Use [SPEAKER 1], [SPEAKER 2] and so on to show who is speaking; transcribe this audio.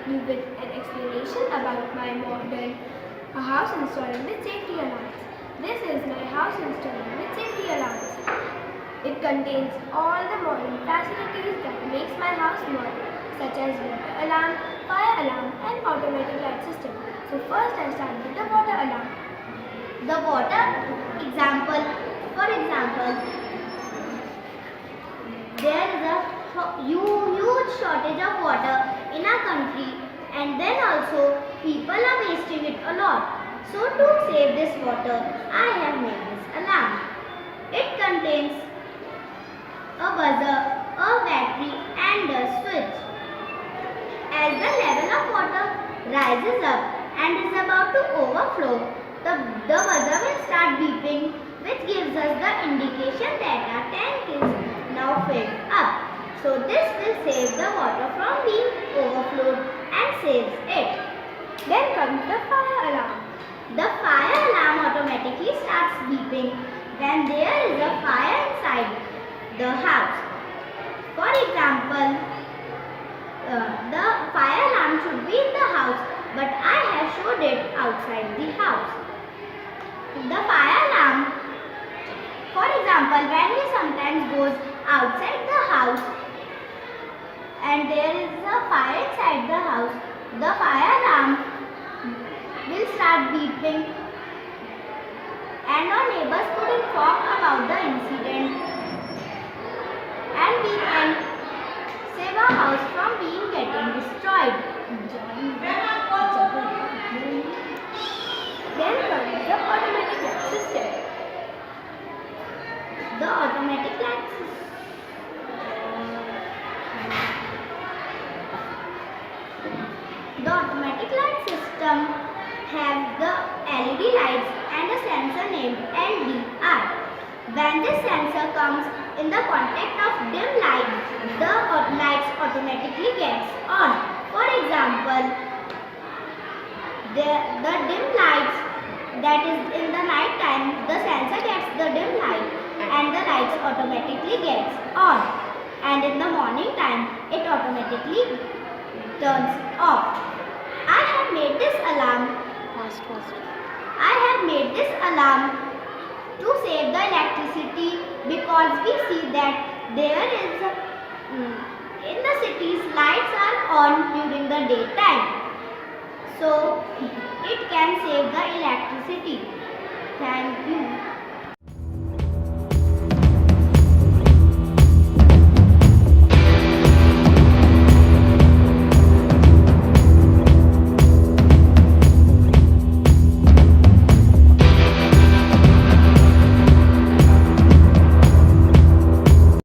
[SPEAKER 1] you with an explanation about my modern house installing with safety alarms. This is my house installing with safety alarms. It contains all the modern facilities that makes my house modern, such as water alarm, fire alarm and automatic light system. So first I start with the water alarm.
[SPEAKER 2] The water example, for example, there is a huge shortage of water in our country, and then also people are wasting it a lot. So to save this water, I have made this alarm. It contains a buzzer, a battery and a switch. As the level of water rises up and is about to overflow, the buzzer will start beeping, which gives us the indication that our tank is now filled up. So this will save the water from being overflowed and saves it.
[SPEAKER 1] Then comes the fire alarm.
[SPEAKER 2] The fire alarm automatically starts beeping when there is a fire inside the house. For example, the fire alarm should be in the house, but I have showed it outside the house. The fire alarm, for example, when we sometimes goes outside the house and there is a fire inside the house, the fire alarm will start beeping and our neighbors could inform about the incident, and we can save our house from being getting destroyed.
[SPEAKER 1] Then comes the automatic light system.
[SPEAKER 2] The automatic light system. The automatic light system have the LED lights and a sensor named LDR. When this sensor comes in the contact of dim light, the lights automatically gets on. For example, the dim lights that is in the night time, the sensor gets the dim light and the lights automatically gets on. And in the morning time, it automatically turns off. I have made this alarm. I have made this alarm to save the electricity, because we see that there is in the cities lights are on during the daytime. So it can save the electricity. Thank you.